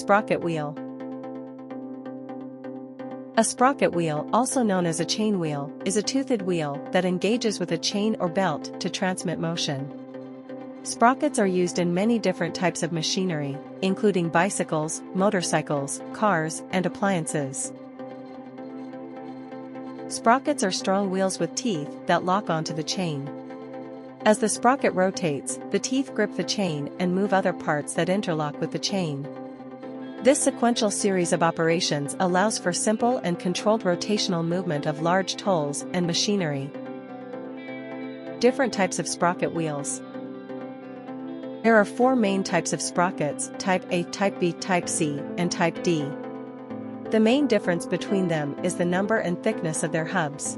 Sprocket wheel. A sprocket wheel, also known as a chain wheel, is a toothed wheel that engages with a chain or belt to transmit motion. Sprockets are used in many different types of machinery, including bicycles, motorcycles, cars, and appliances. Sprockets are strong wheels with teeth that lock onto the chain. As the sprocket rotates, the teeth grip the chain and move other parts that interlock with the chain. This sequential series of operations allows for simple and controlled rotational movement of large tools and machinery. Different types of sprocket wheels. There are 4 main types of sprockets: Type A, Type B, Type C, and Type D. The main difference between them is the number and thickness of their hubs.